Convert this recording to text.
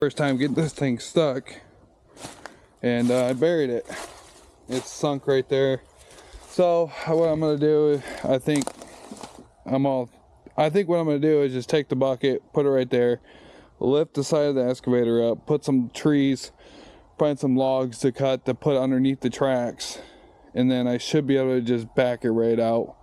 First time getting this thing stuck, and I buried it. It's sunk right there. So what I'm gonna do, I think what I'm gonna do is just take the bucket, put it right there, lift the side of the excavator up, put some trees, find some logs to cut to put underneath the tracks, and then I should be able to just back it right out.